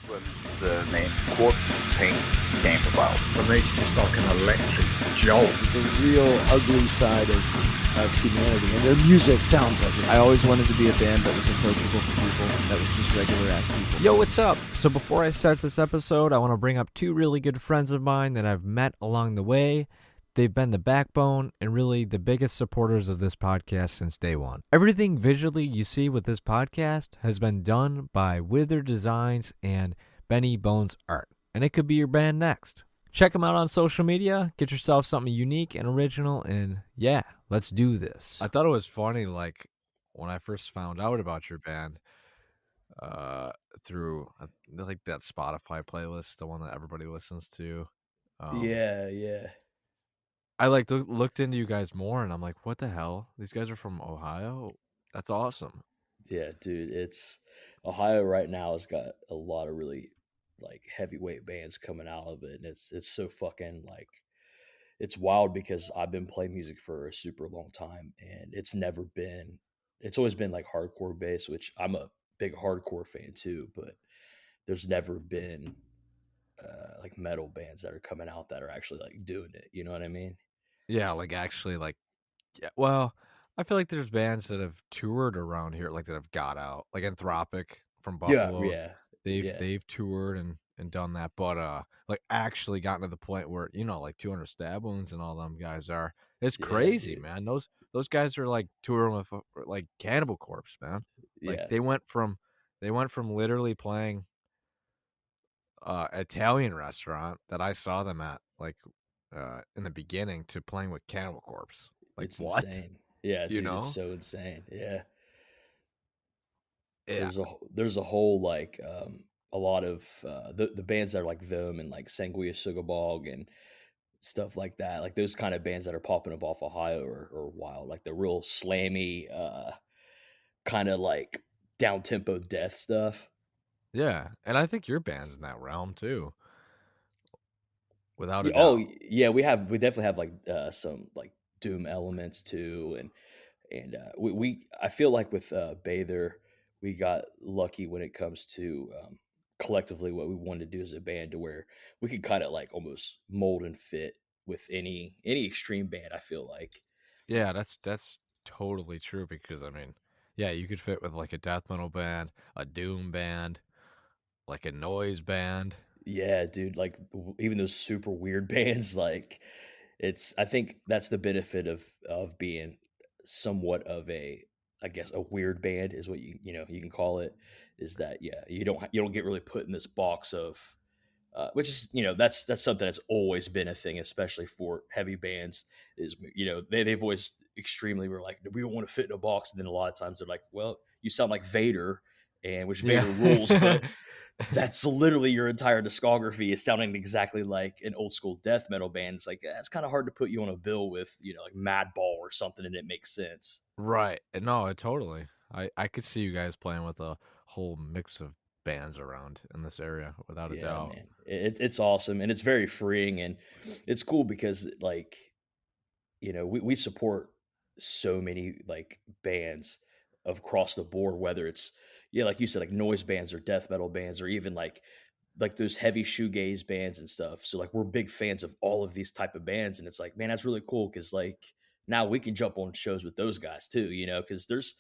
when the name Corpse Paint came about. For me, it's just like an electric jolt. The real ugly side of humanity, and their music sounds like it. I always wanted to be a band that was approachable to people, that was just regular ass people. Yo, what's up? So before I start this episode, I want to bring up two really good friends of mine that I've met along the way. They've been the backbone and really the biggest supporters of this podcast since day one. Everything visually you see with this podcast has been done by Wither Designs and Benny Bones Art, and it could be your band next. Check them out on social media, get yourself something unique and original, and yeah, let's do this. I thought it was funny, like, when I first found out about your band, through, like, that Spotify playlist, the one that everybody listens to. Yeah. I looked into you guys more, and I'm like, what the hell? These guys are from Ohio? That's awesome. Yeah, dude, it's Ohio right now has got a lot of really like heavyweight bands coming out of it, and it's so fucking like it's wild because I've been playing music for a super long time, and it's always been like hardcore bass, which I'm a big hardcore fan too, but there's never been like metal bands that are coming out that are actually like doing it. You know what I mean? Yeah, like, actually, like, yeah, well, I feel like there's bands that have toured around here, like, that have got out. Like, Anthropic from Buffalo, Yeah. they've toured and done that, but, like, actually gotten to the point where, like, 200 Stab Wounds and all them guys are. It's Yeah, crazy, dude. man. Those guys are, like, touring with, like, Cannibal Corpse, man. Like, Yeah. they went from literally playing Italian restaurant that I saw them at, like, in the beginning, to playing with Cannibal Corpse. Like, It's what? insane. Yeah, You dude, it's know? so insane. Yeah. Yeah. There's a whole like a lot of the bands that are like them and like Sanguia Sugabog and stuff like that. Like those kind of bands that are popping up off Ohio are wild. Like the real slammy kind of like down tempo death stuff. Yeah. And I think your band's in that realm too, without a Yeah, oh doubt. yeah, we definitely have like some like doom elements too, and we I feel like with Bather we got lucky when it comes to collectively what we wanted to do as a band to where we could kind of like almost mold and fit with any extreme band. I feel like Yeah, that's totally true, because I mean, yeah, you could fit with like a death metal band, a doom band, like a noise band. yeah, dude, like even those super weird bands, like I think that's the benefit of being somewhat of a, I guess, a weird band is what you can call it, is that yeah, you don't get really put in this box of which is that's something that's always been a thing, especially for heavy bands. Is they've always extremely were like, we don't want to fit in a box, and then a lot of times they're like, well, you sound like Vader, and which Yeah. Vader rules, but that's literally your entire discography is sounding exactly like an old school death metal band. It's like it's kind of hard to put you on a bill with like Madball or something, and it makes sense. Right. No, totally. I could see you guys playing with a whole mix of bands around in this area, without a Yeah, doubt. man, it's awesome and it's very freeing, and it's cool because like we support so many like bands across the board, whether it's yeah, like you said, like noise bands or death metal bands or even like those heavy shoegaze bands and stuff. So like we're big fans of all of these type of bands, and it's like, man, that's really cool because like now we can jump on shows with those guys too, because there's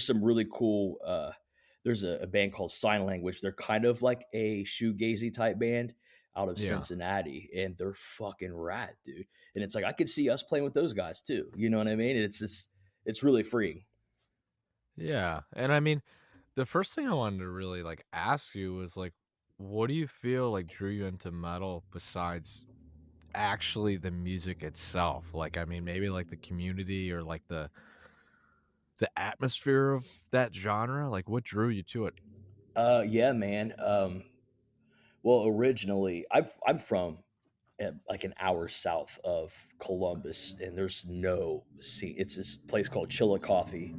some really cool there's a band called Sign Language. They're kind of like a shoegazy type band out of Yeah. Cincinnati, and they're fucking rad, dude. And it's like I could see us playing with those guys too. You know what I mean? It's really freeing. Yeah. And I mean, the first thing I wanted to really like ask you was like, what do you feel like drew you into metal besides actually the music itself? Like, I mean, maybe like the community or like the atmosphere of that genre. Like, what drew you to it? Yeah, man. Well, originally I'm from like an hour south of Columbus, and there's no scene. It's this place called Chillicothe,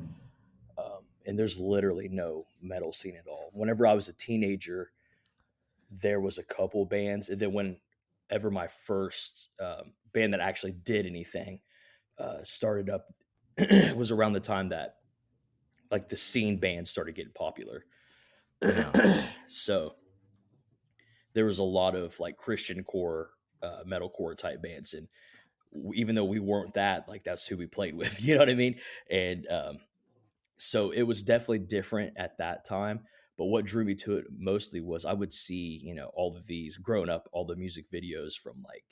and there's literally no metal scene at all. Whenever I was a teenager, there was a couple bands, and then whenever my first band that actually did anything started up, was around the time that like the scene bands started getting popular. Yeah. So there was a lot of like Christian core, metalcore type bands, and even though we weren't that, like that's who we played with. You know what I mean? And so it was definitely different at that time. But what drew me to it mostly was I would see, all of these growing up, all the music videos from like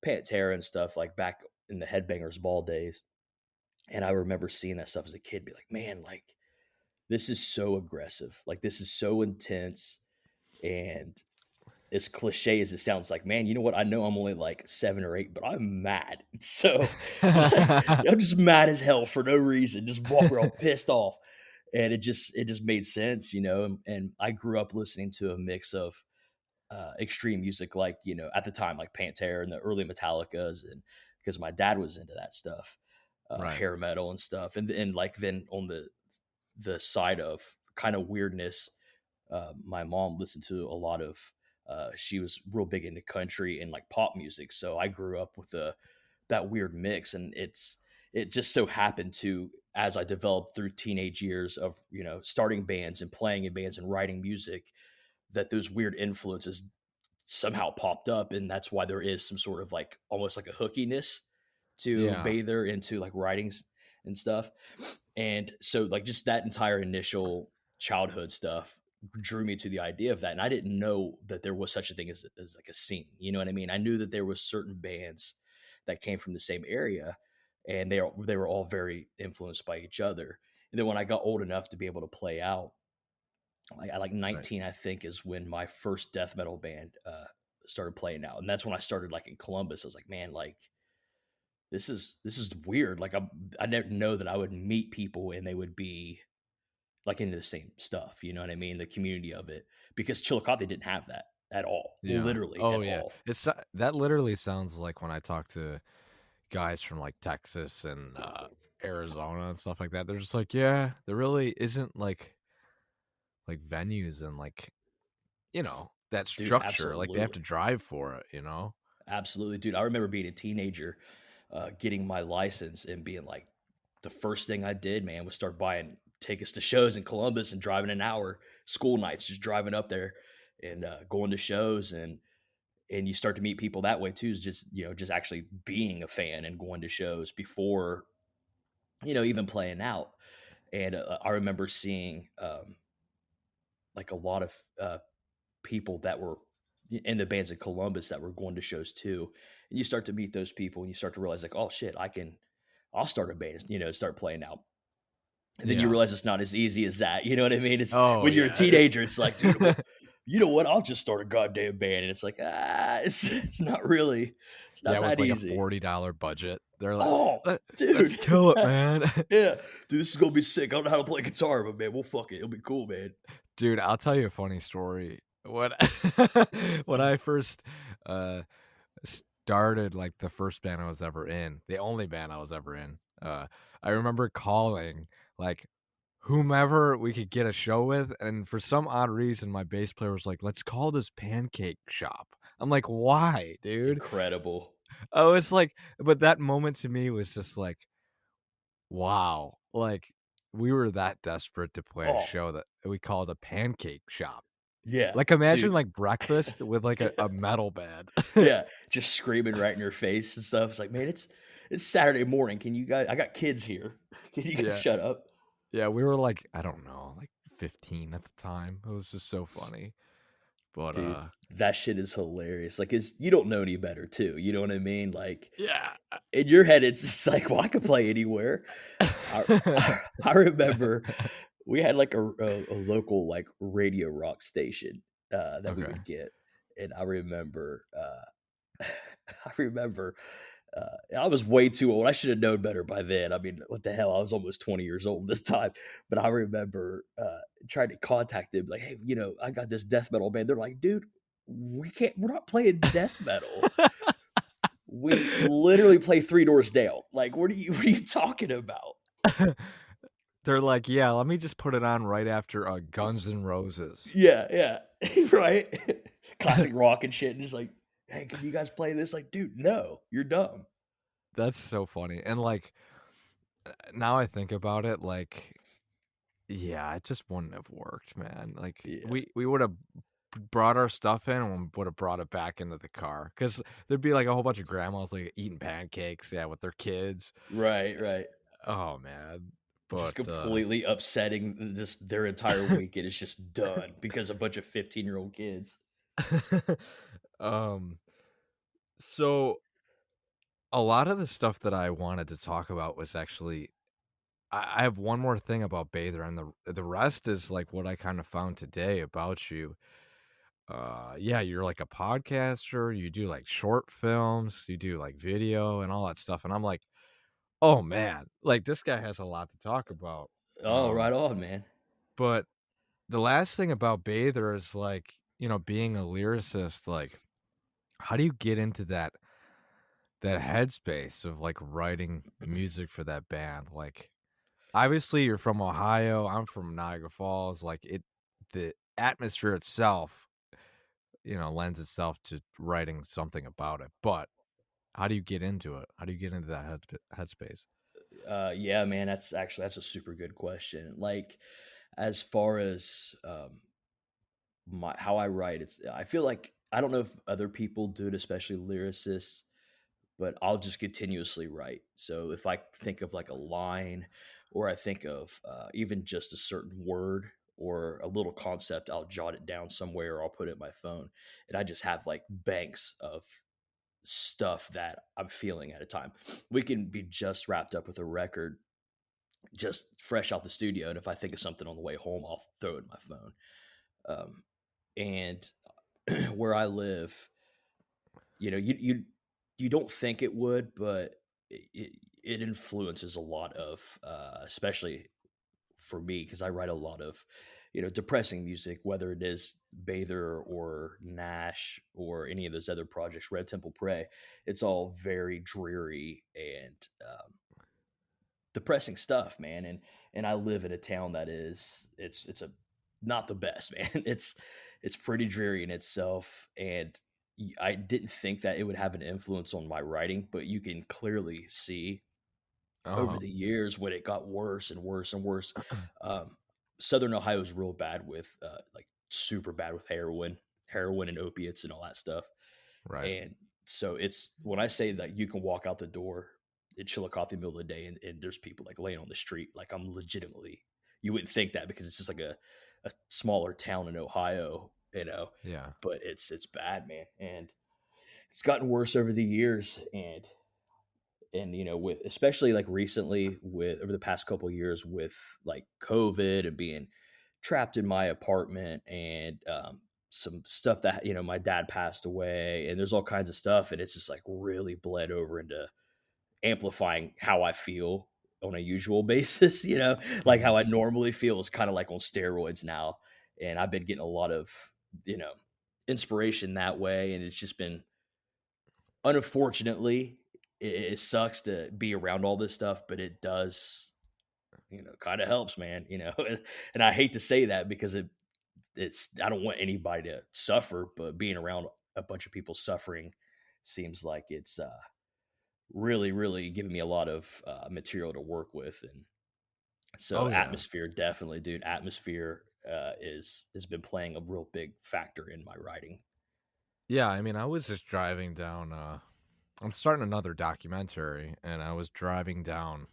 Pantera and stuff, like back in the Headbangers Ball days. And I remember seeing that stuff as a kid, be like, man, like this is so aggressive. Like this is so intense. And as cliche as it sounds, like, man, you know what? I know I'm only like 7 or 8, but I'm mad. So like, I'm just mad as hell for no reason, just walk around pissed off. And it just made sense, and I grew up listening to a mix of extreme music, like, at the time, like Pantera and the early Metallicas, and because my dad was into that stuff, Right. hair metal and stuff. And like, then on the side of kind of weirdness, my mom listened to a lot of, she was real big into country and like pop music. So I grew up with that weird mix. And it just so happened to, as I developed through teenage years of, starting bands and playing in bands and writing music, that those weird influences somehow popped up. And that's why there is some sort of like, almost like a hookiness to Yeah. Bather into like writings and stuff. And so like just that entire initial childhood stuff drew me to the idea of that. And I didn't know that there was such a thing as like a scene. You know what I mean? I knew that there was certain bands that came from the same area, and they were all very influenced by each other. And then when I got old enough to be able to play out, like at like 19, I think, is when my first death metal band started playing out. And that's when I started like in Columbus. I was like, man, like this is weird. Like I didn't know that I would meet people and they would be like into the same stuff. You know what I mean? The community of it, because Chillicothe didn't have that at all, Yeah. literally Oh at yeah. all. It's that literally sounds like when I talk to guys from like Texas and Arizona and stuff like that. They're just like, yeah, there really isn't like venues and like, that Dude, structure. Like they have to absolutely. drive for it, you know? Absolutely, dude. I remember being a teenager, getting my license and being like, the first thing I did, man, was start buying tickets to shows in Columbus and driving an hour, school nights, just driving up there and going to shows. And you start to meet people that way too, is just, just actually being a fan and going to shows before, even playing out. And I remember seeing like a lot of people that were in the bands in Columbus that were going to shows too. And you start to meet those people and you start to realize like, oh shit, I'll start a band, start playing out. And then you Yeah. realize it's not as easy as that. You know what I mean? It's Oh when you're a yeah. teenager, it's like, dude, well, you know what? I'll just start a goddamn band. And it's like, it's not really, it's not Yeah, with that like a easy. $40 budget. They're like, Oh, Let's dude. kill it, man." Yeah. Dude, this is going to be sick. I don't know how to play guitar, but man, we'll fuck it. It'll be cool, man. Dude, I'll tell you a funny story. When when I first uh started like the first band I was ever in, the only band I was ever in, I remember calling like whomever we could get a show with, and for some odd reason my bass player was like, "Let's call this Pancake Shop." I'm like, "Why, dude?" Incredible. Oh, it's like, but that moment to me was just like, wow. Like we were that desperate to play a Oh, show that we called a Pancake Shop. yeah, Like, imagine, dude. like, breakfast with, like, Yeah. a metal band. Yeah, just screaming right in your face and stuff. It's like, man, it's Saturday morning. Can you guys? I got kids here. Can you guys Yeah. shut up, Yeah, we were, like, I don't know, like, 15 at the time. It was just so funny. But, dude? That shit is hilarious. Like, it's you don't know any better, too. You know what I mean? Like, yeah. in your head, it's just like, well, I could play anywhere. I, I remember we had like a local like radio rock station that we Okay. would get, and I remember I remember I was way too old. I should have known better by then. I mean, what the hell? I was almost 20 years old this time. But I remember trying to contact them, like, hey, I got this death metal band. They're like, dude, we're not playing death metal. We literally play Three Doors Down. Like, what are you talking about? They're like, "Yeah, let me just put it on right after, Guns N' Roses." Yeah, right. Classic rock and shit. And it's like, hey, can you guys play this? Like, dude, no, you're dumb. That's so funny, and, like, now I think about it, like, yeah, it just wouldn't have worked, man. Like, Yeah. we would've brought our stuff in and we would have brought it back into the car because there'd be like a whole bunch of grandmas like eating pancakes, yeah, with their kids. Right, right. Oh man, Just but completely upsetting just their entire weekend is just done because a bunch of 15-year-old kids. um, so a lot of the stuff that I wanted to talk about was actually I have one more thing about Bather, and the rest is like what I kind of found today about you. Yeah, you're like a podcaster, you do like short films, you do like video and all that stuff. And I'm like, oh man, like this guy has a lot to talk about. Oh, right on, man. But the last thing about Bather is like, being a lyricist, like how do you get into that headspace of like writing music for that band? Like obviously you're from Ohio, I'm from Niagara Falls, like the atmosphere itself, lends itself to writing something about it. But how do you get into it? How do you get into that headspace? Yeah, man, that's a super good question. Like, as far as my how I write, I feel like I don't know if other people do it, especially lyricists, but I'll just continuously write. So if I think of like a line, or I think of even just a certain word or a little concept, I'll jot it down somewhere or I'll put it in my phone, and I just have like banks of stuff that I'm feeling at a time. We can be just wrapped up with a record, just fresh out the studio, and if I think of something on the way home, I'll throw it in my phone. And where I live, you don't think it would, but it influences a lot of, especially for me, because I write a lot of, depressing music, whether it is Bather or Nash or any of those other projects, Red Temple Prey. It's all very dreary and depressing stuff, man. And I live in a town that is it's a not the best, man. It's pretty dreary in itself, and I didn't think that it would have an influence on my writing, but you can clearly see over Uh-huh. the years when it got worse and worse and worse. Um, Southern Ohio is real bad with like super bad with heroin and opiates and all that stuff. Right. And so it's when I say that you can walk out the door at Chillicothe in the middle of the day and there's people like laying on the street, like I'm legitimately, you wouldn't think that because it's just like a smaller town in Ohio, Yeah. but it's bad, man. And it's gotten worse over the years. And with especially like recently with over the past couple of years with like COVID and being trapped in my apartment and some stuff that my dad passed away and there's all kinds of stuff and it's just like really bled over into amplifying how I feel on a usual basis, like Mhm. how I normally feel is kind of like on steroids now. And I've been getting a lot of, you know, inspiration that way. And it's just been, unfortunately, it sucks to be around all this stuff, but it does, kind of helps, man, and I hate to say that because I don't want anybody to suffer, but being around a bunch of people suffering seems like it's, really, really giving me a lot of material to work with, and so Oh yeah. atmosphere, definitely, dude. Atmosphere is has been playing a real big factor in my writing. Yeah, I mean, I was just driving down I'm starting another documentary and I was driving down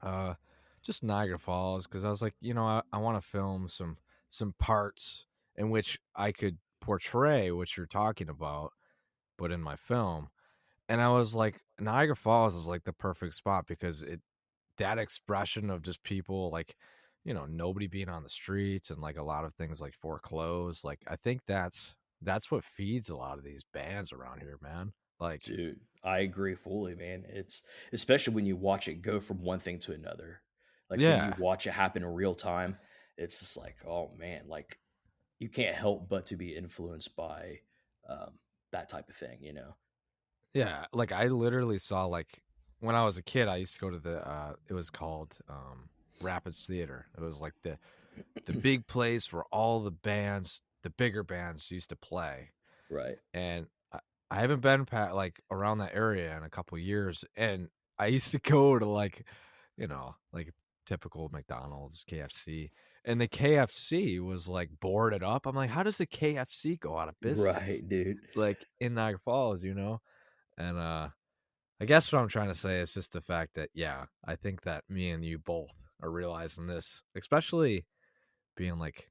uh just Niagara Falls because I was like, I want to film some parts in which I could portray what you're talking about, but in my film. And I was like, Niagara Falls is like the perfect spot because that expression of just people like, nobody being on the streets and like a lot of things like foreclosed. Like I think that's what feeds a lot of these bands around here, man. Like, Dude, I agree fully, man. It's especially when you watch it go from one thing to another. Like when you yeah, watch it happen in real time, it's just like, oh man, like you can't help but to be influenced by um, that type of thing. yeah. Like I literally saw like when I was a kid, I used to go to it was called Rapids Theater. It was like the big place where all the bigger bands used to play. Right. And I haven't been like around that area in a couple years. And I used to go to like, like typical McDonald's, KFC, and the KFC was like boarded up. I'm like, how does the KFC go out of business? Right, dude. Like in Niagara Falls, you know? And I guess what I'm trying to say is just the fact that, yeah, I think that me and you both are realizing this, especially being like,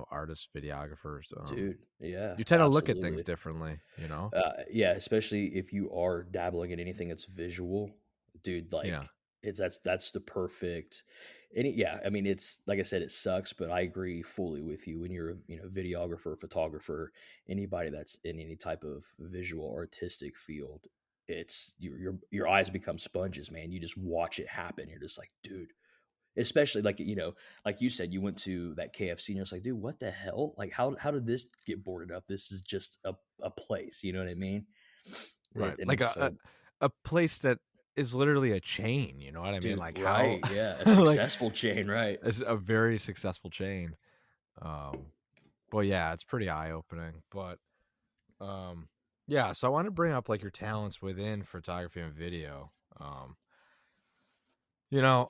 artists, videographers. Dude, yeah, You tend to look at things absolutely. differently, you know? Yeah, especially if you are dabbling in anything that's visual, dude. Yeah. Like, that's the perfect. Yeah, I mean, it's like I said, it sucks, but I agree fully with you. When you're a videographer, photographer, anybody that's in any type of visual artistic field, it's your eyes become sponges, man. You just watch it happen. You're just like, dude. Especially like like you said, you went to that KFC and you're just like, dude, what the hell? Like, how did this get boarded up? This is just a place. You know what I mean? Right. And Like it's a place that is literally a chain, you know what I mean? dude, Like how right? Yeah, a like successful chain, right? it's a very successful chain. Um but yeah, it's pretty eye-opening. But um yeah, so I want to bring up like your talents within photography and video. Um you know,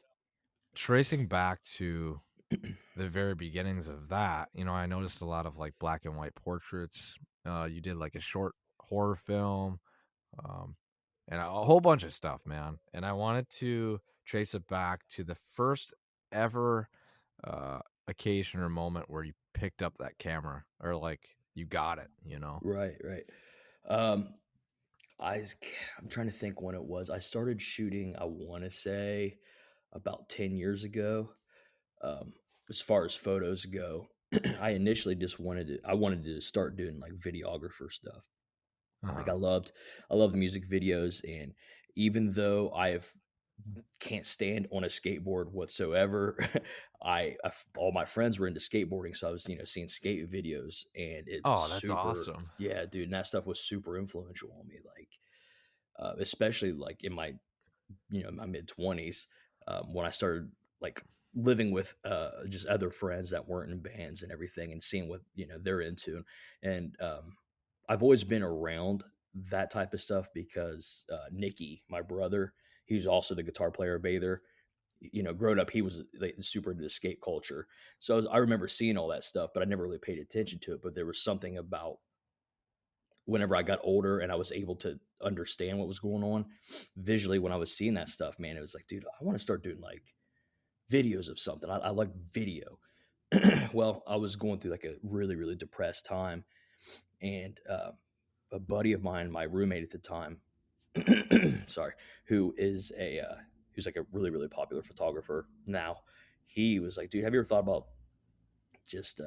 tracing back to the very beginnings of that, I noticed a lot of like black and white portraits. You did like a short horror film, um, and a whole bunch of stuff, man. And I wanted to trace it back to the first ever uh, occasion or moment where you picked up that camera or like you got it, Right, right. Um, I s- I'm trying to think when it was. I started shooting. I want to say about 10 years ago. Um, as far as photos go, I initially just wanted to start doing like videographer stuff. Like Uh-huh. I loved music videos, and even though can't stand on a skateboard whatsoever, all my friends were into skateboarding, so I was seeing skate videos, and it's Oh, that's super, awesome. yeah, dude, and that stuff was super influential on me, like especially like in my my mid 20s, when I started like living with just other friends that weren't in bands and everything, and seeing what they're into. And I've always been around that type of stuff because Nicky, my brother, he's also the guitar player Bather. Growing up, he was like, super into the skate culture, so I remember seeing all that stuff, but I never really paid attention to it. But there was something about whenever I got older and I was able to understand what was going on visually when I was seeing that stuff, man, it was like, dude, I want to start doing like videos of something. I like video. Well, I was going through like a really, really depressed time. And a buddy of mine, my roommate at the time, sorry, who's like a really, really popular photographer now, he was like, dude, have you ever thought about just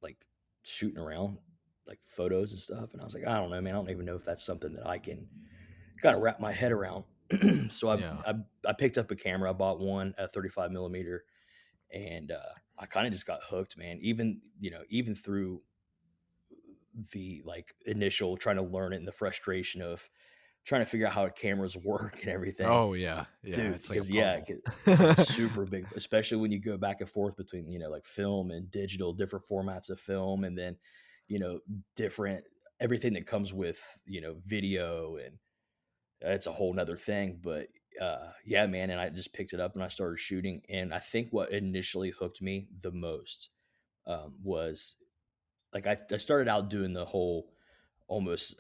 like shooting around like photos and stuff? And I was like, I don't know, man. I don't even know if that's something that I can kind of wrap my head around. So Yeah. I picked up a camera. I bought one, a 35 millimeter, and I kind of just got hooked, man. Even through the like initial trying to learn it and the frustration of trying to figure out how cameras work and everything, Oh yeah. Yeah. dude. It's like a Because yeah, puzzle. it's like a super big, especially when you go back and forth between like film and digital, different formats of film, and then you know different everything that comes with video, and it's a whole nother thing. But yeah, man, and I just picked it up and I started shooting. And I think what initially hooked me the most was like I started out doing the whole almost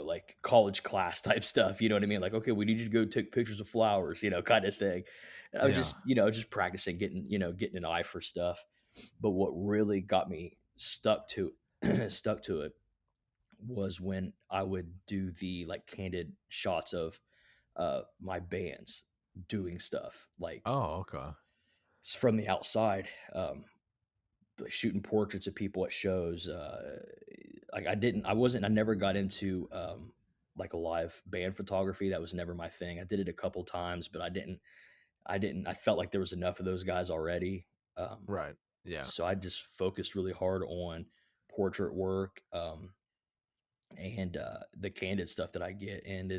like college class type stuff. You know what I mean? Like, okay, we need you to go take pictures of flowers, kind of thing. And I was Yeah. just practicing getting an eye for stuff. But what really got me stuck to it was when I would do the like candid shots of my bands doing stuff like Oh, okay. from the outside, like shooting portraits of people at shows. Like I never got into like a live band photography. That was never my thing. I did it a couple times, but I felt like there was enough of those guys already. Right. Yeah. So I just focused really hard on portrait work, and the candid stuff that I get. And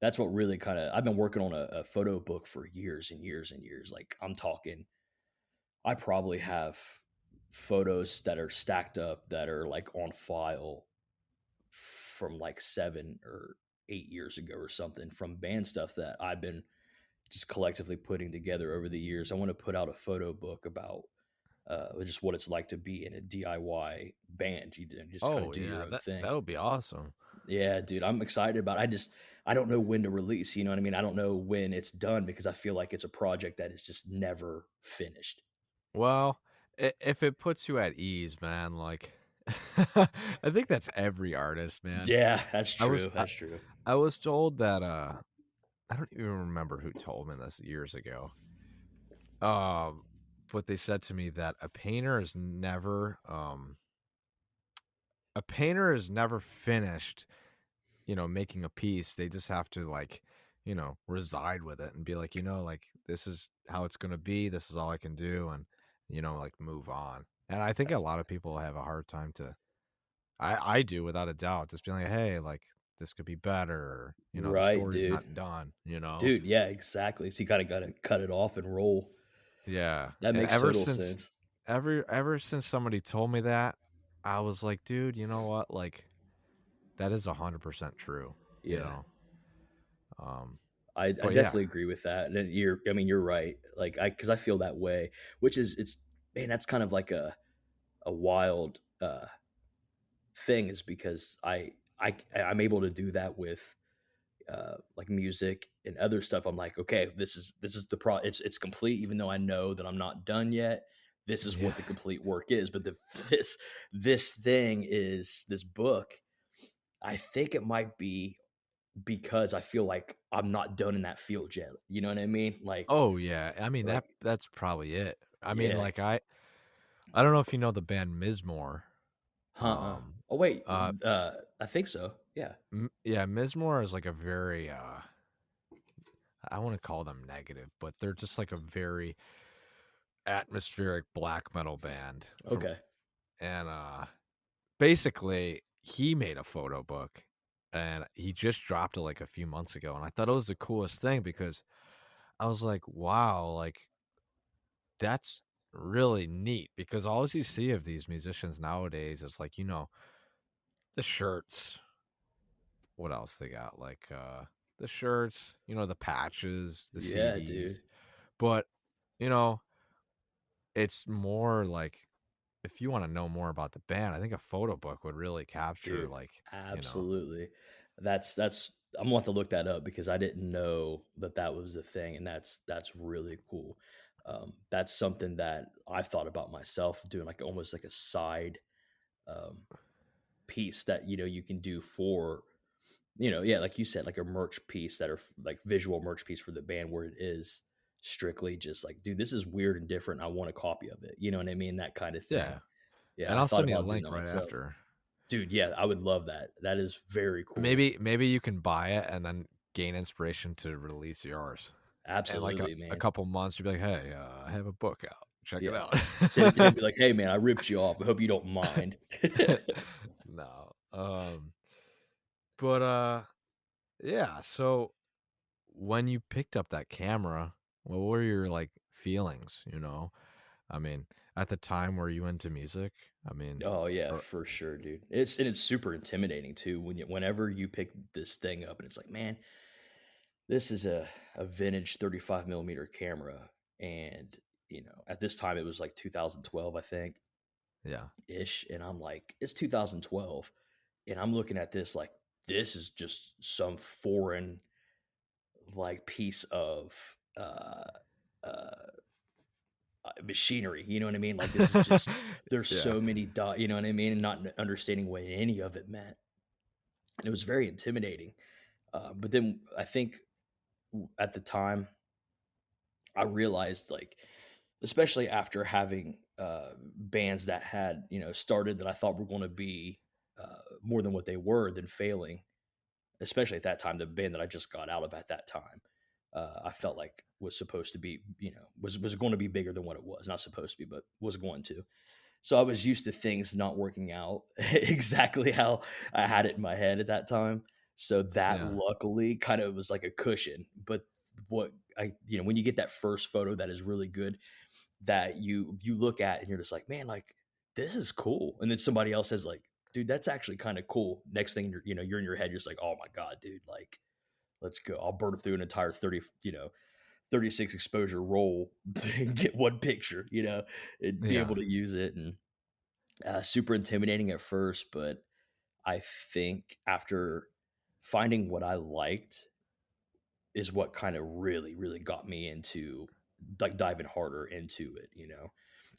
that's what really kind of, I've been working on a photo book for years and years and years. Like I'm talking, I probably have photos that are stacked up that are like on file from like 7 or 8 years ago or something, from band stuff that I've been just collectively putting together over the years. I want to put out a photo book about just what it's like to be in a DIY band. You just kind of Oh do your yeah, own that thing. would be awesome. Yeah, dude, I'm excited about it. I don't know when to release, you know what I mean? I don't know when it's done because I feel like it's a project that is just never finished. Well, if it puts you at ease, man, like I think that's every artist, man. Yeah, that's I was true. I, That's true. I was told that I don't even remember who told me this years ago. Um, but they said to me that a painter is never finished, making a piece. They just have to like, reside with it and be like, like this is how it's gonna be. This is all I can do, and like move on. And I think a lot of people have a hard time to. I do without a doubt, just being like, hey, like this could be better. Or, the Right, story's dude. not done. Dude, yeah, exactly. So you kind of got to cut it off and roll. Yeah. That And makes total sense. ever since somebody told me that, I was like, dude, you know what? Like that is 100% true. You Yeah. know. Um, I but yeah, definitely agree with that. And I mean, you're right. Like, because I feel that way, which is, man, that's kind of like a wild thing is because I'm able to do that with like music and other stuff. I'm like, okay, this is it's complete, even though I know that I'm not done yet. This is yeah. what the complete work is. But this thing is this book. I think it might be because I feel like I'm not done in that field yet. You know what I mean? Oh yeah. I mean Like that's probably it. I mean, yeah, like I don't know if you know the band Mizmor. huh? Um, Oh wait, uh, I think so. Yeah. yeah, Mizmor is like a very I want to call them negative, but they're just like a very atmospheric black metal band from Okay. and basically he made a photo book and he just dropped it like a few months ago, and I thought it was the coolest thing because I was like, wow, like that's really neat because all you see of these musicians nowadays is like, the shirts. What else they got? Like the shirts, the patches, the Yeah, CDs. dude. But, you know, it's more like if you want to know more about the band, I think a photo book would really capture Dude, like, you know. absolutely. That's I'm gonna have to look that up because I didn't know that that was a thing, and that's really cool. That's something that I've thought about myself doing, like almost like a side um, piece that you can do for yeah, like you said, like a merch piece that are like visual merch piece for the band where it is strictly just like, dude, this is weird and different. I want a copy of it. You know what I mean? That kind of thing. Yeah. Yeah, And I I'll thought send you the about doing link that right myself. after. Dude, yeah, I would love that. That is very cool. Maybe you can buy it and then gain inspiration to release yours. And like Absolutely, a man. couple months, you'll be like, hey, I have a book out. Check it Yeah. out. Send it to him, be like, "Hey, man, I ripped you off. I hope you don't mind." No. But yeah, so when you picked up that camera, what were your like feelings? I mean, at the time were you into music? I mean, Oh, yeah, or for sure, dude. It's super intimidating too whenever you pick this thing up and it's like, "Man, this is a vintage 35 millimeter camera." And, at this time it was like 2012, I think, yeah. ish, and I'm like, "It's 2012." And I'm looking at this like this is just some foreign like piece of uh uh machinery, you know what I mean? Like this is just there's Yeah. so many you know what I mean, and not understanding what any of it meant. And it was very intimidating. But then I think at the time I realized like, especially after having bands that had started that I thought were going to be more than what they were, then failing. Especially at that time, the band that I just got out of at that time, I felt like was supposed to be, was going to be bigger than what it was. Not supposed to be, but was going to. So I was used to things not working out exactly how I had it in my head at that time. So that Yeah. luckily kind of was like a cushion. But what when you get that first photo that is really good, that you look at and you're just like, man, like this is cool. And then somebody else says like, dude, that's actually kind of cool. Next thing you're in your head, you're just like, oh my God, dude, like let's go. I'll burn through an entire 30, 36 exposure roll to get one picture, and be Yeah. able to use it. And super intimidating at first, but I think after finding what I liked is what kind of really, really got me into like diving harder into it,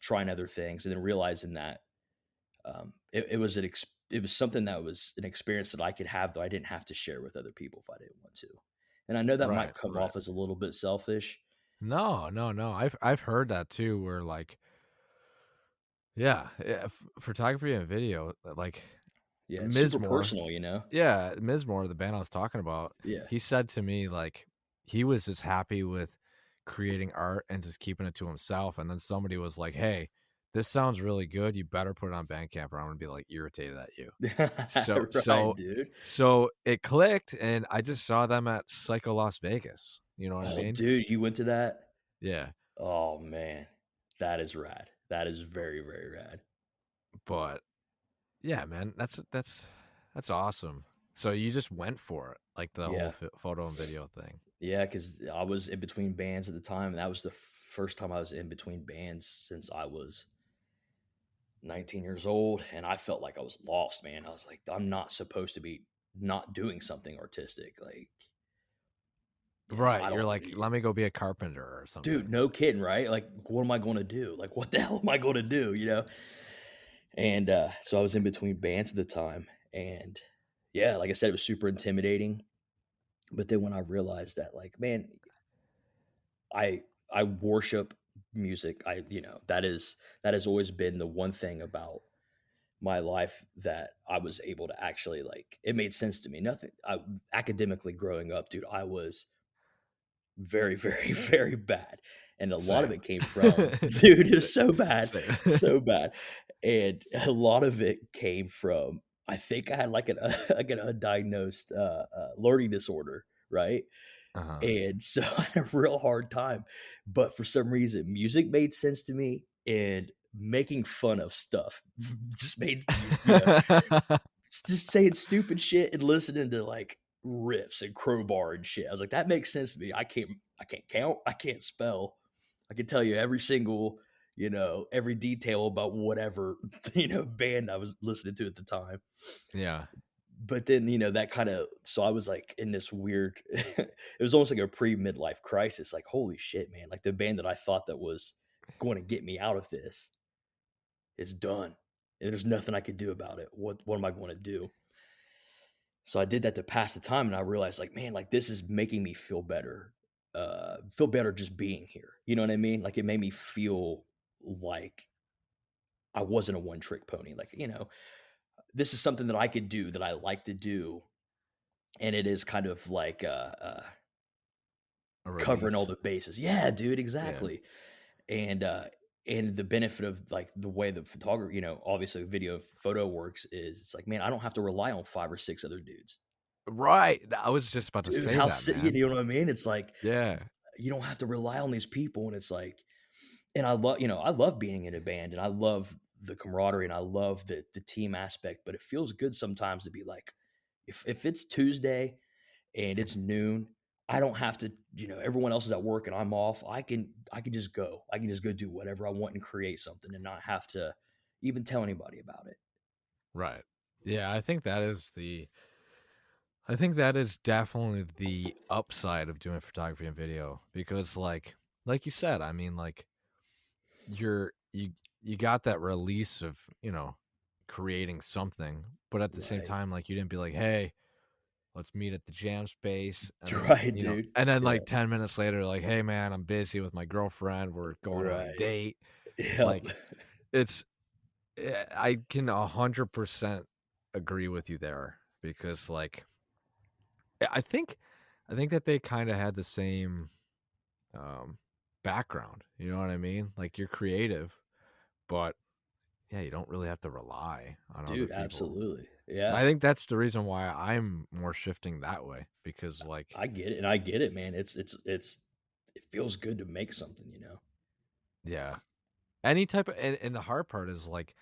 trying other things and then realizing that it was it was something that was an experience that I could have, though I didn't have to share with other people if I didn't want to. And I know that might Right. come Right. off as a little bit selfish. No, no, no. I've heard that too, where like, yeah, photography and video, like Yeah, it's super Mizmore. personal. Yeah, Mizmore, the band I was talking about, Yeah. he said to me like he was just happy with creating art and just keeping it to himself. And then somebody was like, "Hey, this sounds really good. You better put it on Bandcamp, or I'm gonna be like irritated at you." So, Right, so, dude. so it clicked, and I just saw them at Psycho Las Vegas. You know what I Oh, mean? dude, you went to that? Yeah, Oh man, that is rad. That is very, very rad. but yeah, man, that's awesome. So you just went for it, like the whole Yeah. photo and video thing. Yeah, because I was in between bands at the time, and that was the first time I was in between bands since I was 19 years old, and I felt like I was lost, man. I was like, I'm not supposed to be not doing something artistic. Like, Right, I you're don't, like, "Let me go be a carpenter or dude, something." no kidding, right? Like, what am I going to do? Like, what the hell am I going to do? And so I was in between bands at the time, and yeah, like I said, it was super intimidating. But then when I realized that, like, man, I worship music. That has always been the one thing about my life that I was able to actually like. It made sense to me. Nothing academically growing up, dude. I was very, very, very bad, and a lot of Same. it came from dude. It's Same. so bad, Same. so bad, and a lot of it came from. I think I had like an like an undiagnosed learning disorder, right? Uh-huh. And so I had a real hard time. But for some reason, music made sense to me and making fun of stuff just made, just saying stupid shit and listening to like riffs and crowbar and shit. I was like, that makes sense to me. I can't count. I can't spell. I can tell you every single, every detail about whatever, band I was listening to at the time. Yeah. But then, that kind of, so I was like in this weird, it was almost like a pre-midlife crisis. Like, holy shit, man. Like the band that I thought that was going to get me out of this is done. And there's nothing I could do about it. What am I going to do? So I did that to pass the time. And I realized like, man, like this is making me feel better just being here. You know what I mean? Like it made me feel like I wasn't a one trick pony. Like, this is something that I could do that I like to do, and it is kind of like A covering all release. the bases. Yeah, dude, Yeah. exactly. And the benefit of like the way the photography, obviously video photo works is it's like, man, I don't have to rely on 5 or 6 other dudes. Right. I was just about to Dude, say that, man. you know what I mean? It's like Yeah. you don't have to rely on these people, and it's like, and I love being in a band, and I love the camaraderie, and I love the team aspect. But it feels good sometimes to be like, if it's Tuesday and it's noon, I don't have to, everyone else is at work and I'm off. I can just go. I can just go do whatever I want and create something and not have to even tell anybody about it. Right. Yeah, I think that is definitely the upside of doing photography and video, because like you said, I mean, like you got that release of, creating something, but at the same Right. time, like, you didn't be like, "Hey, let's meet at the jam space," and then, Right, dude. like Yeah. 10 minutes later, like, "Hey man, I'm busy with my girlfriend. We're going on a Right. date." Yep. Like, it's I can 100% agree with you there, because like I think that they kind of had the same um background, you know what I mean? Like, you're creative, but yeah, you don't really have to rely on other Dude, people. absolutely. And Yeah. I think that's the reason why I'm more shifting that way, because like, I get it. And I get it, man. It feels good to make something. yeah, any type of, and the hard part is like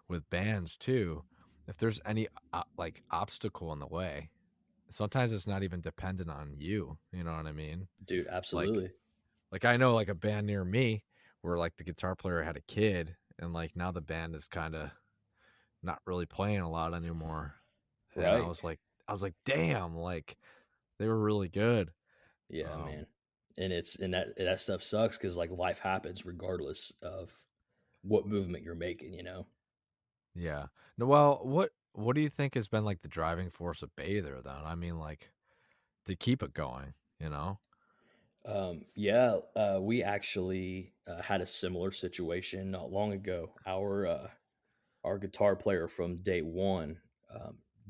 with bands too, if there's any like obstacle in the way, sometimes it's not even dependent on you, you know what I mean? Dude, Like, absolutely. like I know like a band near me where like the guitar player had a kid, and like now the band is kind of not really playing a lot anymore. And Right. I was like, damn, like they were really good. Yeah, Um, man. And that stuff sucks because like life happens regardless of what movement you're making, you know. yeah. No, well, what do you think has been like the driving force of Bather then? I mean, like to keep it going, you know? Yeah, we actually had a similar situation not long ago. Our guitar player from day one,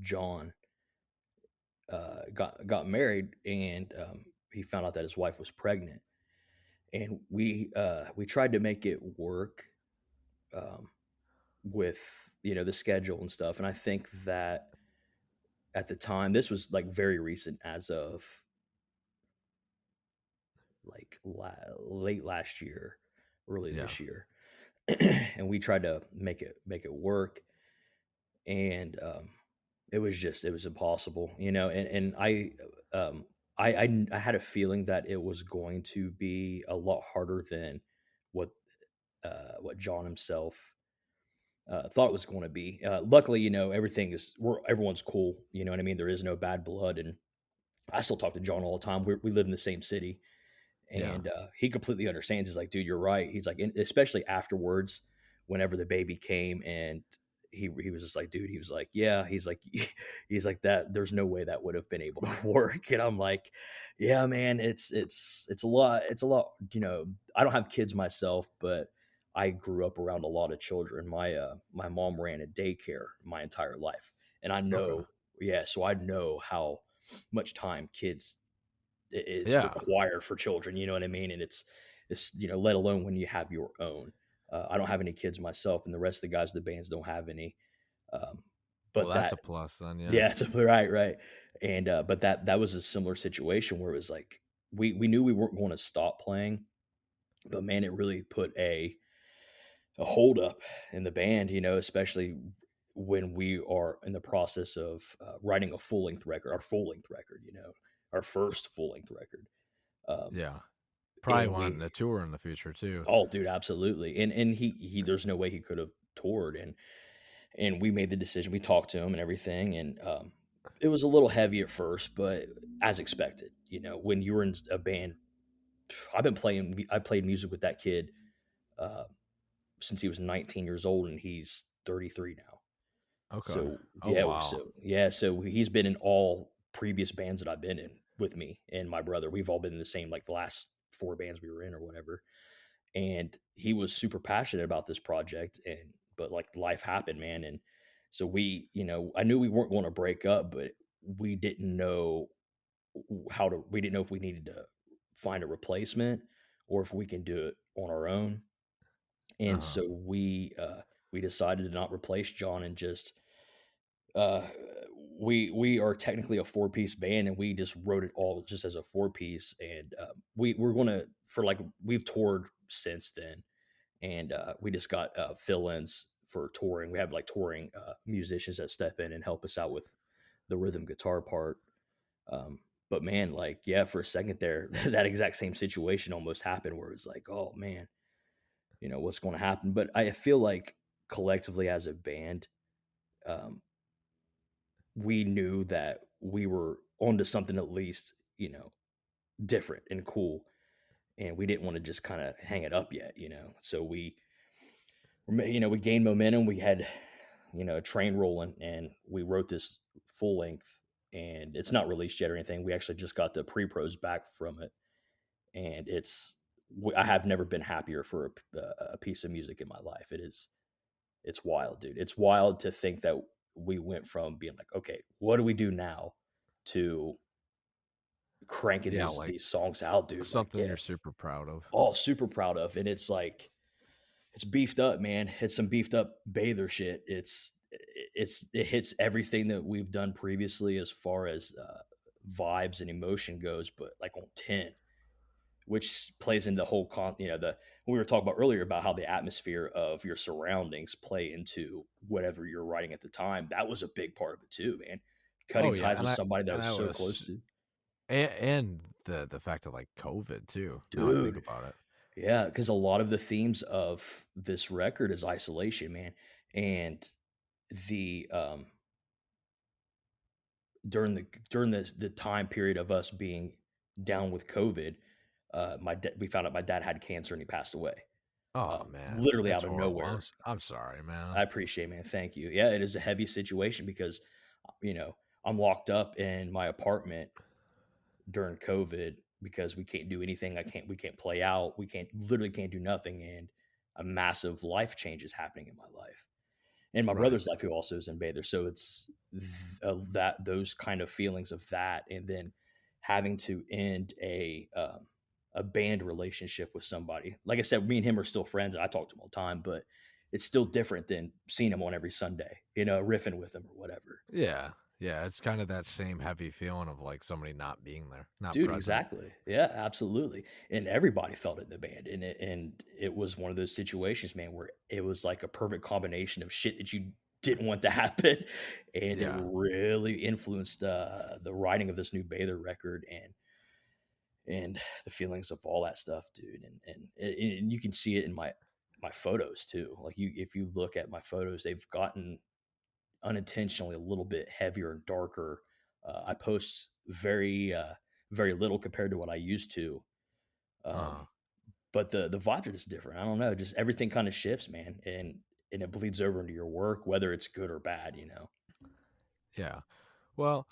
John, got married, and he found out that his wife was pregnant, and we tried to make it work um, with the schedule and stuff. And I think that at the time, this was like very recent, as of like late last year, early Yeah. this year, and we tried to make it work, and it was impossible, and I had a feeling that it was going to be a lot harder than what what John himself thought it was going to be. Luckily, everyone's cool. You know what I mean? There is no bad blood, and I still talk to John all the time. We live in the same city, Yeah. and he completely understands. He's like, dude, you're right. He's like, especially afterwards, whenever the baby came, and he was just like, dude, he was like, yeah, he's like, he's like that. There's no way that would have been able to work. And I'm like, yeah, man, it's a lot. It's a lot. I don't have kids myself, but I grew up around a lot of children. My mom ran a daycare my entire life, and I Okay. know, yeah, so I know how much time kids is Yeah. required for children. You know what I mean? And it's let alone when you have your own. I don't have any kids myself, and the rest of the guys in the bands don't have any. Um, Well, but that's that, a plus then, yeah. yeah, it's right, right. And but that was a similar situation where it was like we knew we weren't going to stop playing, but man, it really put a hold up in the band. Especially when we are in the process of writing a full length record, our full length record. Our first full length record. Um, Yeah. Probably and wanting we to tour in the future too. Oh, dude, absolutely. And he there's no way he could have toured, and we made the decision. We talked to him and everything, and it was a little heavy at first, but as expected. When you were in a band, I played music with that kid uh, since he was 19 years old, and he's 33 now. Okay. So Oh wow. so he's been in all previous bands that I've been in with me and my brother. We've all been in the same, like the last four bands we were in or whatever. And he was super passionate about this project, but like life happened, man. And so I knew we weren't going to break up, but we didn't know we didn't know if we needed to find a replacement or if we can do it on our own. And Uh-huh. so we decided to not replace John, and just uh we are technically a four-piece band, and we just wrote it all just as a four-piece. And we're gonna for like we've toured since then, and we just got fill-ins for touring. We have like touring musicians that step in and help us out with the rhythm guitar part. um, but man, like, yeah, for a second there, that exact same situation almost happened, where it's like, oh man, what's going to happen. But I feel like collectively as a band, um, we knew that we were onto something, at least, different and cool, and we didn't want to just kind of hang it up yet. So we gained momentum. We had a train rolling, and we wrote this full length, and it's not released yet or anything. We actually just got the pre-pros back from it, and I have never been happier for a piece of music in my life. It's wild, dude. It's wild to think that we went from being like, okay, what do we do now, to cranking Yeah, these like these songs out, dude. Like, something yeah, you're super proud of. all super proud of. And it's like, it's beefed up, man. It's some beefed up Bather shit. It hits everything that we've done previously as far as vibes and emotion goes, but like on 10, which plays into the whole the we were talking about earlier about how the atmosphere of your surroundings play into whatever you're writing at the time. That was a big part of it too, man. Oh Cutting yeah, ties with somebody that and was I so close was to. and the fact of like COVID too. Now I think Dude. about it. Yeah, because a lot of the themes of this record is isolation, man. And the during the time period of us being down with COVID, we found out my dad had cancer and he passed away, Oh man, literally that's out of horrible. nowhere. I'm sorry, man. I appreciate, man. Thank you. Yeah, it is a heavy situation because, you know, I'm locked up in my apartment during COVID because we can't do anything. We can't play out. Literally can't do nothing. And a massive life change is happening in my life and my Right. brother's life, who also is in Bather. So it's that those kind of feelings of that, and then having to end a band relationship with somebody. Like I said, me and him are still friends, and I talk to him all the time, but it's still different than seeing him on every Sunday, riffing with him or whatever. Yeah. Yeah, it's kind of that same heavy feeling of like somebody not being there, not Dude, present. exactly. Yeah, absolutely. And everybody felt it in the band. And it was one of those situations, man, where it was like a perfect combination of shit that you didn't want to happen. And it Yeah. really influenced the writing of this new Bather record and the feelings of all that stuff, dude. And you can see it in my photos too. Like if you look at my photos, they've gotten unintentionally a little bit heavier and darker. I post very little compared to what I used to. Uh, But the vibes are just different. I don't know. Just everything kind of shifts, man. And it bleeds over into your work, whether it's good or bad. yeah. Well,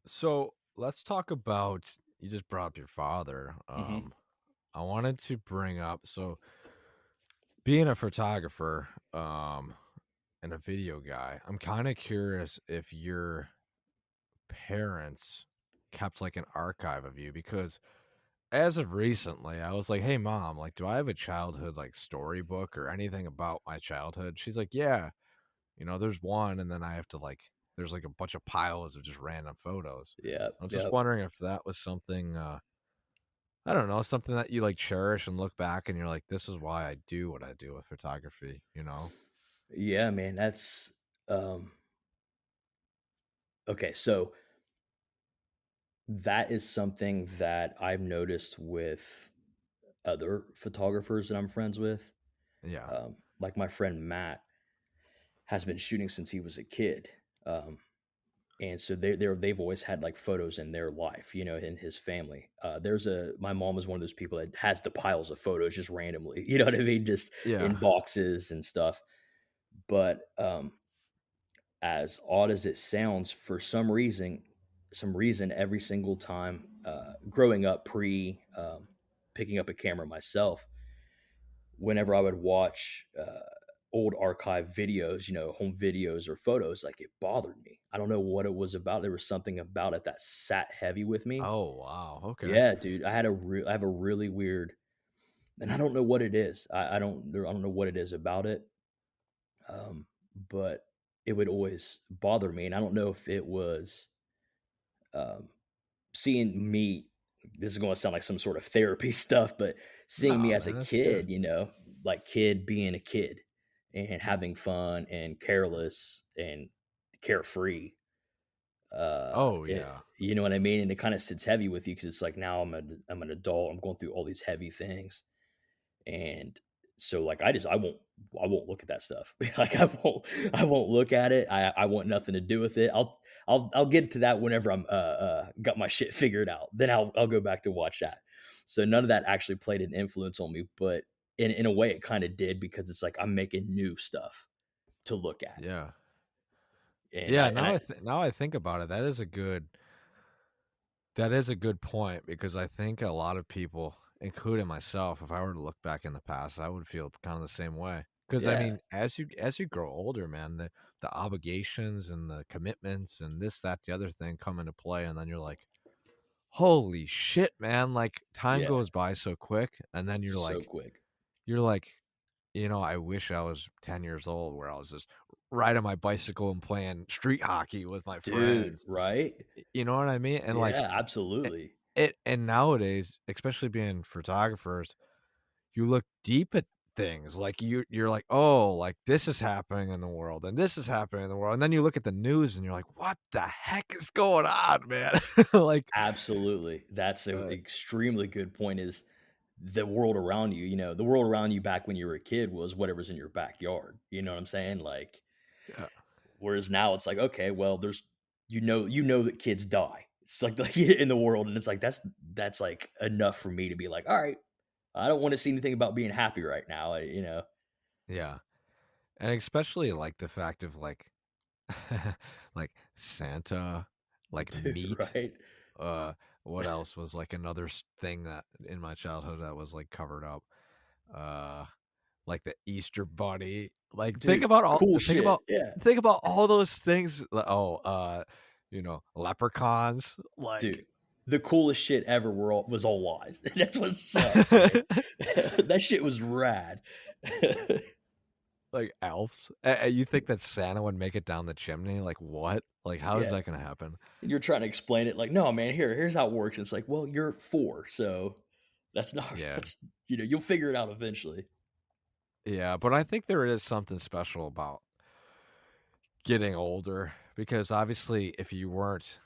so let's talk about you just brought up your father. Hmm. I wanted to bring up being a photographer, and a video guy, I'm kind of curious if your parents kept like an archive of you because as of recently, I was like, "Hey mom, like do I have a childhood like storybook or anything about my childhood?" She's like, "Yeah, there's one and then I have to like there's like a bunch of piles of just random photos." Yeah. I was just Yeah. wondering if that was something I don't know, something that you like cherish and look back and you're like, "This is why I do what I do with photography." Yeah, man. That's um okay. So that is something that I've noticed with other photographers that I'm friends with. Yeah. Like my friend Matt has been shooting since he was a kid. And so they've always had like photos in their life, in his family. My mom is one of those people that has the piles of photos just randomly, you know what I mean? Just Yeah. in boxes and stuff. But as odd as it sounds, for some reason, every single time growing up picking up a camera myself, whenever I would watch old archive videos, home videos or photos, like it bothered me. I don't know what it was about. There was something about it that sat heavy with me. Oh, wow. Okay. Yeah, dude, I have a really weird, and I don't know what it is. I don't know what it is about it. But it would always bother me, and I don't know if it was um, seeing me. This is going to sound like some sort of therapy stuff, but seeing me No, as a man, that's good. kid, like kid being a kid and having fun and careless and carefree. Oh, yeah. You know what I mean? And it kind of sits heavy with you because it's like now I'm an adult. I'm going through all these heavy things, and so like I won't look at that stuff. Like I won't look at it. I want nothing to do with it. I'll get to that whenever I'm got my shit figured out. Then I'll go back to watch that. So none of that actually played an influence on me, but in a way it kind of did because it's like I'm making new stuff to look at. Yeah. And Yeah, I and I now I think about it, that is a good point because I think a lot of people, including myself, if I were to look back in the past, I would feel kind of the same way. Because I yeah, mean, as you grow older, man, the obligations and the commitments and this, that, the other thing come into play, and then you're like, "Holy shit, man!" Like time yeah, goes by so quick, and then so quick. you're like, I wish I was 10 years old where I was just riding my bicycle and playing street hockey with my Dude, friends. right? You know what I mean? And like Yeah, absolutely. and nowadays, especially being photographers, you look deep at things. Like you're like, oh, like this is happening in the world and this is happening in the world. And then you look at the news and you're like, what the heck is going on, man? Like, Absolutely. That's an uh, extremely good point is the world around you, the world around you back when you were a kid was whatever's in your backyard. You know what I'm saying? Like, yeah, whereas now it's like, okay, well, there's, that kids die. It's like in the world. And it's like, that's like enough for me to be like, all right, I don't want to see anything about being happy right now. yeah. And especially like the fact of like, like Santa, like Dude, meat. right? Uh, what else was like another thing that in my childhood that was like covered up? Uh, like the Easter Bunny. Like Dude, cool think shit. about Yeah. think about all those things. Leprechauns. Dude, Like, the coolest shit ever was all lies. That's what sucks, man. That shit was rad. like elves. You think that Santa would make it down the chimney? Like what? Like how is Yeah. that gonna happen? And you're trying to explain it like, no, man, here's how it works. And it's like, well, you're 4, so that's not Yeah, that's you'll figure it out eventually. yeah. But I think there is something special about getting older because obviously if you weren't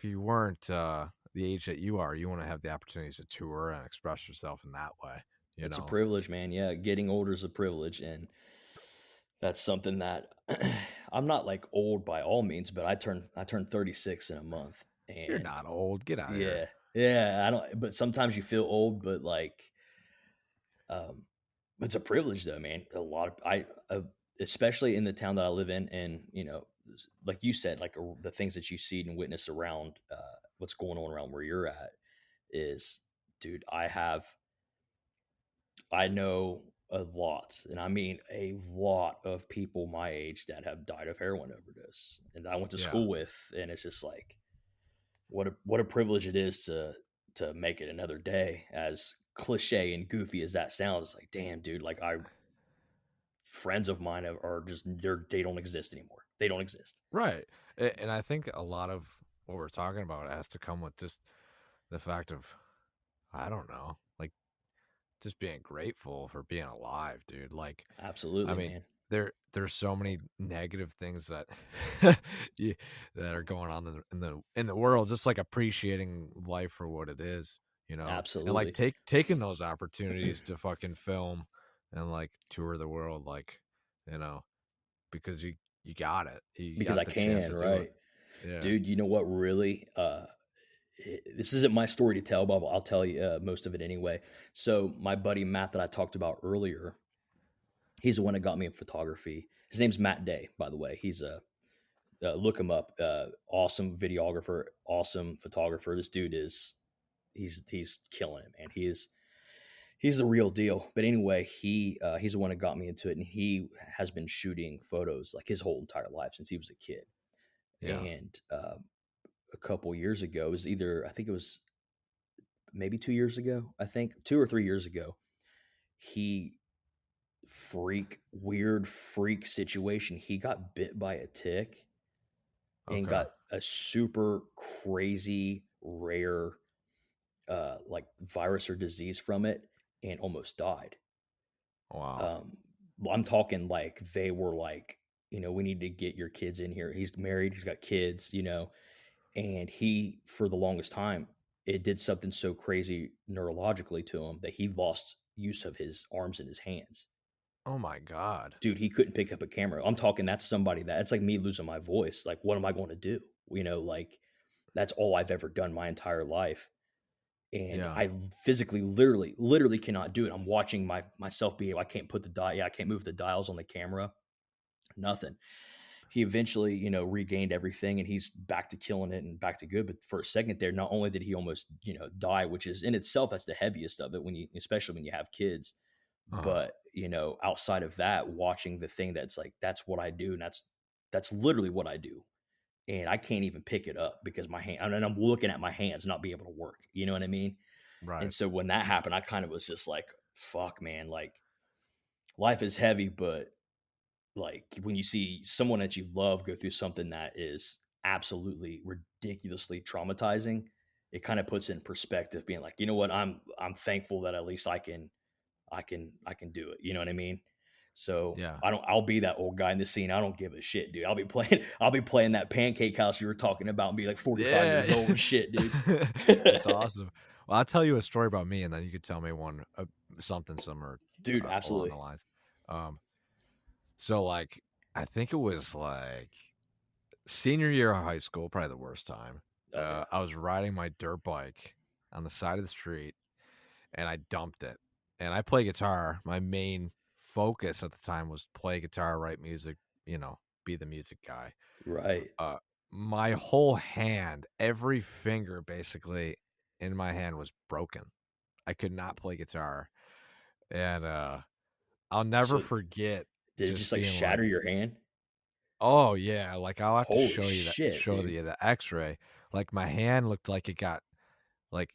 the age that you are, you want to have the opportunities to tour and express yourself in that way, you It's a know. privilege, man. Yeah, getting older is a privilege, and that's something that I'm not like old by all means, but I turned 36 in a month, You're and not old. Get out of here. yeah, yeah, I don't. But sometimes you feel old, but like, um, it's a privilege though, man. A lot of especially in the town that I live in, and like you said, like the things that you see and witness around what's going on around where you're at is, dude, I know a lot, and I mean a lot of people my age that have died of heroin overdose, and that I went to Yeah. school with, and it's just like what a privilege it is to make it another day. As cliche and goofy as that sounds, like damn, dude, like I friends of mine are just they don't exist anymore. They don't exist. Right. And I think a lot of what we're talking about has to come with just the fact of, I don't know, like just being grateful for being alive, dude. Like, I Absolutely, mean, man. there's so many negative things that yeah, that are going on in the world, just like appreciating life for what it is, and like Absolutely, taking those opportunities to fucking film and like tour the world, like, you know, because you got it. You because got I the chance can, to do it. right, Yeah. dude. You know what? Really, this isn't my story to tell, but I'll tell you most of it anyway. So my buddy Matt that I talked about earlier, he's the one that got me in photography. His name's Matt Day, by the way. He's a look him up. Awesome videographer, awesome photographer. This dude is he's killing it, man. He's the real deal. But anyway, he's the one that got me into it, and he has been shooting photos like his whole entire life since he was a kid. Yeah. And a couple years ago, it was either I think it was maybe 2 years ago. I think 2 or 3 years ago, he weird freak situation. He got bit by a tick and Okay. got a super crazy rare like virus or disease from it and almost died. Wow. Well, I'm talking like they were like, we need to get your kids in here. He's married, he's got kids, and he, for the longest time, it did something so crazy neurologically to him that he lost use of his arms and his hands. Oh my God. Dude, he couldn't pick up a camera. I'm talking that's somebody that it's like me losing my voice. Like, what am I going to do? Like that's all I've ever done my entire life. And Yeah. I physically, literally cannot do it. I'm watching myself be. I can't put the dial. Yeah, I can't move the dials on the camera. Nothing. He eventually, regained everything, and he's back to killing it and back to good. But for a second there, not only did he almost, die, which is in itself that's the heaviest of it especially when you have kids. Uh-huh. But outside of that, watching the thing that's like that's what I do, and that's literally what I do, and I can't even pick it up because my hand, and I'm looking at my hands not be able to work. You know what I mean? And Right. so when that happened, I kind of was just like, fuck, man, like life is heavy, but like when you see someone that you love go through something that is absolutely ridiculously traumatizing, it kind of puts in perspective being like, you know what, I'm thankful that at least I can do it. You know what I mean? So Yeah. I'll be that old guy in the scene. I don't give a shit, dude. I'll be playing that pancake house you were talking about and be like 45 Yeah. years old and shit, dude. That's awesome. Well, I'll tell you a story about me, and then you could tell me one something similar Dude, along the absolutely. lines. So like I think it was like senior year of high school, probably the worst time. Oh yeah. I was riding my dirt bike on the side of the street, and I dumped it. And I play guitar. My main focus at the time was play guitar, write music, be the music guy. Right. Uh, my whole hand, every finger basically in my hand was broken. I could not play guitar. And I'll never So forget did it just just like being shatter like, your hand? oh yeah, like I'll have to Holy show you that, shit, dude. the X-ray. Like my hand looked like it got like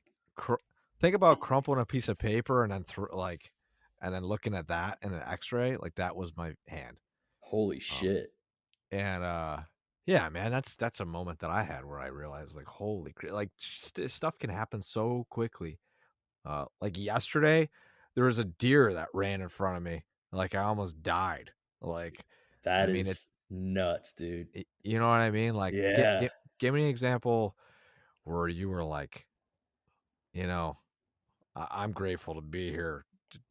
think about crumpling a piece of paper and then and then looking at that in an X-ray. Like that was my hand. Holy Um, shit. and yeah, man, that's a moment that I had where I realized like, holy like stuff can happen so quickly. Like yesterday, there was a deer that ran in front of me. Like I almost died. Like, I That mean, is nuts, dude. you know what I mean? Like, Yeah. give me an example where you were like, I'm grateful to be here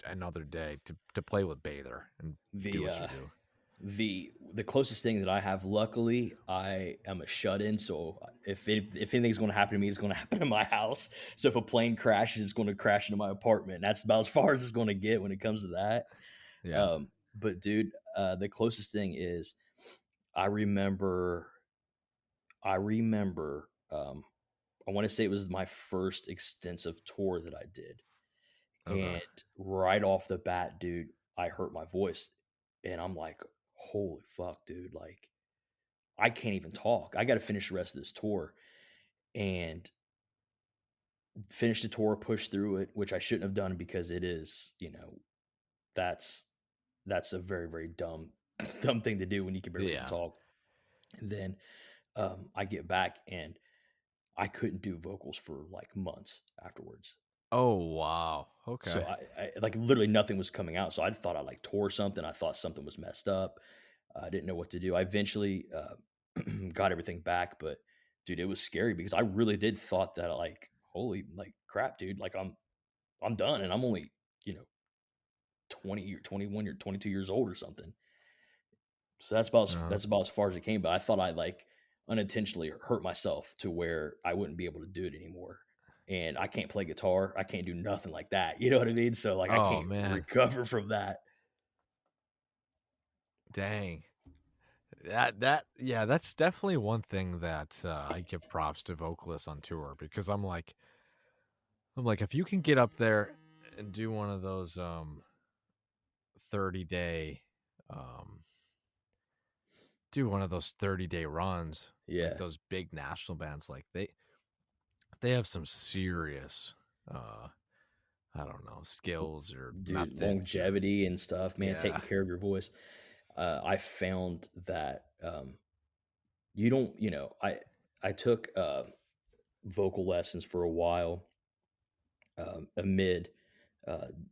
another day to play with Bather and do The what you do. the closest thing that I have, luckily, I am a shut-in. So if anything's going to happen to me, it's going to happen in my house. So if a plane crashes, it's going to crash into my apartment. That's about as far as it's going to get when it comes to that. Yeah. But dude, the closest thing is I remember. I remember. I want to say it was my first extensive tour that I did. Okay. And right off the bat, dude, I hurt my voice. And I'm like, holy fuck, dude. Like, I can't even talk. I got to finish the rest of this tour and finish the tour, push through it, which I shouldn't have done because it is, that's a very, very dumb, dumb thing to do when you can barely even Yeah. talk. And then I get back and I couldn't do vocals for like months afterwards. Oh wow. So Okay. I like literally nothing was coming out. So I thought I like tore something. I thought something was messed up. I didn't know what to do. I eventually got everything back, but dude, it was scary because I really did thought that like, holy like crap, dude, like I'm done and I'm only, you know, 20 or 21 or 22 years old or something. So Uh-huh. that's about as far as it came. But I thought I like unintentionally hurt myself to where I wouldn't be able to do it anymore. And I can't play guitar. I can't do nothing like that. You know what I mean? So like I Oh can't man. recover from that. Dang. Yeah, that's definitely one thing that I give props to vocalists on tour because I'm like if you can get up there and do one of those 30-day um 30-day runs like Yeah. those big national bands like they have some serious uh I don't know, skills or Dude, methods or longevity and stuff, man, yeah. taking care of your voice. I found that you don't, I took vocal lessons for a while amid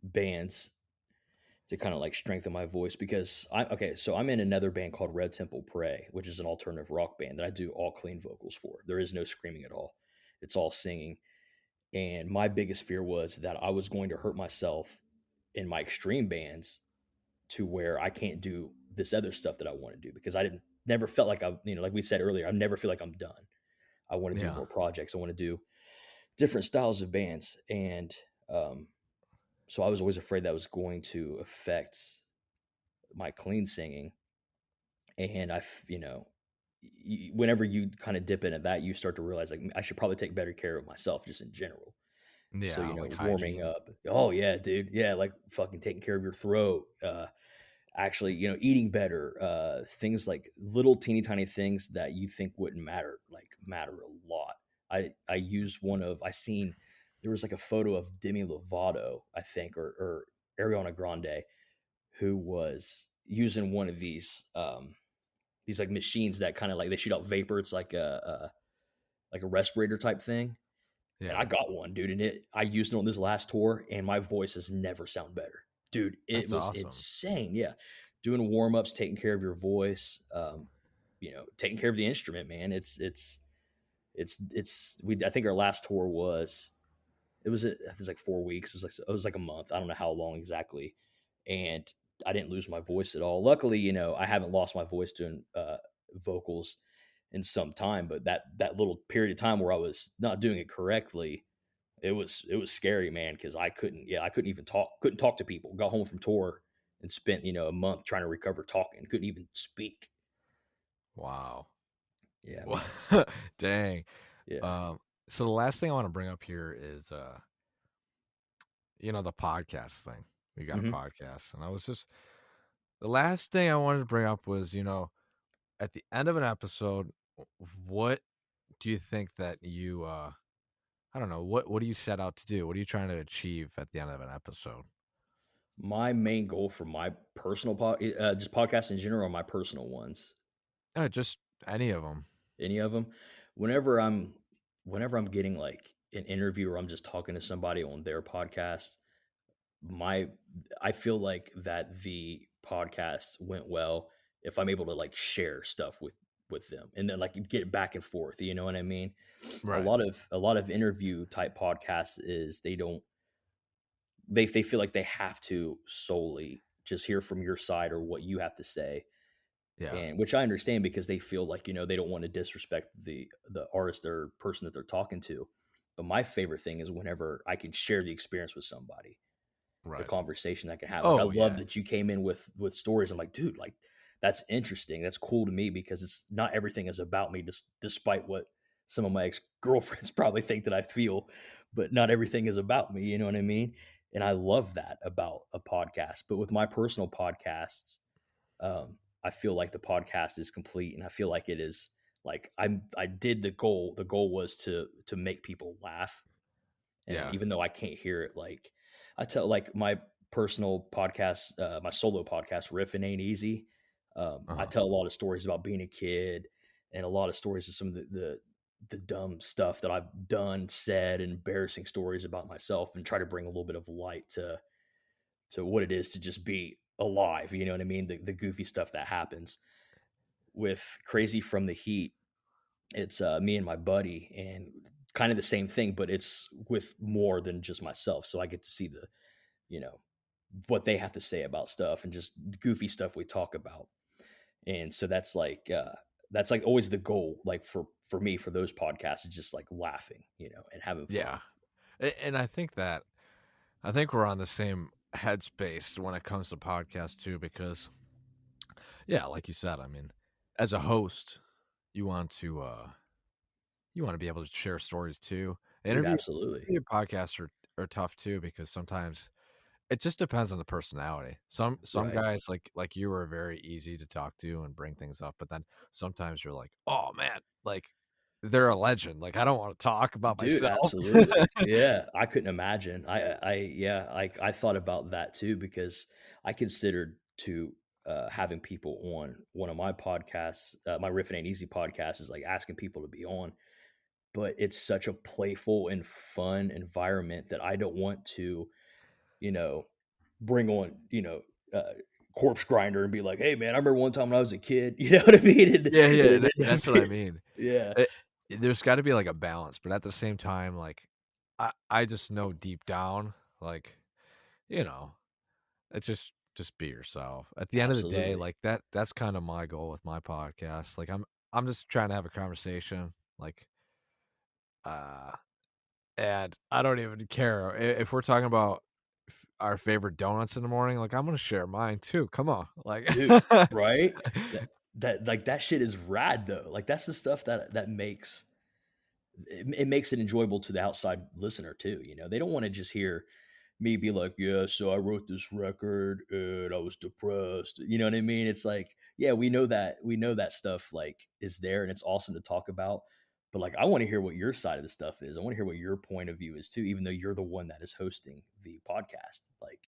bands to kind of like strengthen my voice because so I'm in another band called Red Temple Pray, which is an alternative rock band that I do all clean vocals for. There is no screaming at all. It's all singing. And my biggest fear was that I was going to hurt myself in my extreme bands to where I can't do this other stuff that I want to do because I didn't never felt like like we said earlier, I never feel like I'm done. I want to do Yeah. more projects. I want to do different styles of bands. And so I was always afraid that was going to affect my clean singing. And whenever you kind of dip into that, you start to realize like I should probably take better care of myself just in general. So, Yeah, like warming hygiene. up. Oh yeah, dude. Yeah, like fucking taking care of your throat. Actually, eating better. Things like little teeny tiny things that you think wouldn't matter, like matter a lot. I used I seen there was like a photo of Demi Lovato, I think, or Ariana Grande, who was using one of these like machines that kind of like they shoot out vapor. It's like a respirator type thing. And Yeah. I got one, dude, and I used it on this last tour, and my voice has never sound better. Dude, it That's was awesome. insane. Yeah. Doing warm-ups, taking care of your voice, taking care of the instrument, man. I think our last tour was it was like 4 weeks. It was like a month. I don't know how long exactly. And I didn't lose my voice at all. Luckily, I haven't lost my voice doing vocals in some time, but that little period of time where I was not doing it correctly, it was scary, man, because I couldn't even couldn't talk to people. Got home from tour and spent a month trying to recover talking. Couldn't even speak. Wow. Yeah, Wha- man. So Dang. yeah. Um, so the last thing I want to bring up here is the podcast thing. We got a Hmm. podcast, and the last thing I wanted to bring up was, at the end of an episode, what do you think that you I don't know, what do you set out to do? What are you trying to achieve at the end of an episode? My main goal for my personal just podcasts in general, or my personal ones, Just any of them. any of them. Whenever I'm getting like an interview or I'm just talking to somebody on their podcast, my I feel like that the podcast went well if I'm able to like share stuff with them and then like get back and forth. You know what I mean? A Right. lot of a lot of interview type podcasts is they feel like they have to solely just hear from your side or what you have to say, Yeah. and which I understand because they feel like they don't want to disrespect the artist or person that they're talking to. But my favorite thing is whenever I can share the experience with somebody, the Right. conversation I can have. Like I Oh love yeah. that you came in with stories. I'm like, dude, like that's interesting. That's cool to me because it's not everything is about me, just despite what some of my ex girlfriends probably think that I feel, but not everything is about me. You know what I mean? And I love that about a podcast. But with my personal podcasts, I feel like the podcast is complete, and I feel like it is like I did the goal. The goal was to make people laugh, and Yeah. even though I can't hear it, like I tell, like my personal podcast, my solo podcast, Riffin' Ain't Easy. I Uh-huh. tell a lot of stories about being a kid, and a lot of stories of some of the dumb stuff that I've done, said, and embarrassing stories about myself, and try to bring a little bit of light to what it is to just be alive. You know what I mean? The goofy stuff that happens with Crazy from the Heat. It's me and my buddy, and kind of the same thing, but it's with more than just myself. So I get to see you know, what they have to say about stuff and just goofy stuff we talk about. And so that's like always the goal, like for me, for those podcasts, is just like laughing, and having Yeah. fun. And I think we're on the same headspace when it comes to podcasts too, because yeah, like you said, I mean, as a host, you want to be able to share stories too. Dude, Interview absolutely. interview podcasts are tough too, because sometimes it just depends on the personality. Some Right. guys like you are very easy to talk to and bring things up, but then sometimes you're like, "Oh man, like they're a legend. Like I don't want to talk about Dude, myself." absolutely. Yeah, I couldn't imagine. Yeah, I thought about that too because I considered to having people on one of my podcasts, my Riff Ain't Easy podcast, is like asking people to be on, but it's such a playful and fun environment that I don't want to, you know, bring on, Corpse Grinder and be like, "Hey, man, I remember one time when I was a kid." You know what I mean? Yeah, yeah, And that's what I mean. yeah, It, there's got to be like a balance, but at the same time, like I just know deep down, like you know, it's just be yourself. At the end of the day, absolutely. like that's kind of my goal with my podcast. Like I'm just trying to have a conversation, like uh and I don't even care if we're talking about our favorite donuts in the morning. Like I'm gonna share mine too. Come on, like Dude, right? That like, that shit is rad, though. Like, that's the stuff that makes it makes it enjoyable to the outside listener too, They don't wanna just hear me be like, "Yeah, so I wrote this record and I was depressed." You know what I mean? It's like, yeah, we know that stuff, like, is there and it's awesome to talk about, but, like, I wanna hear what your side of the stuff is. I wanna hear what your point of view is too, even though you're the one that is hosting the podcast. Like,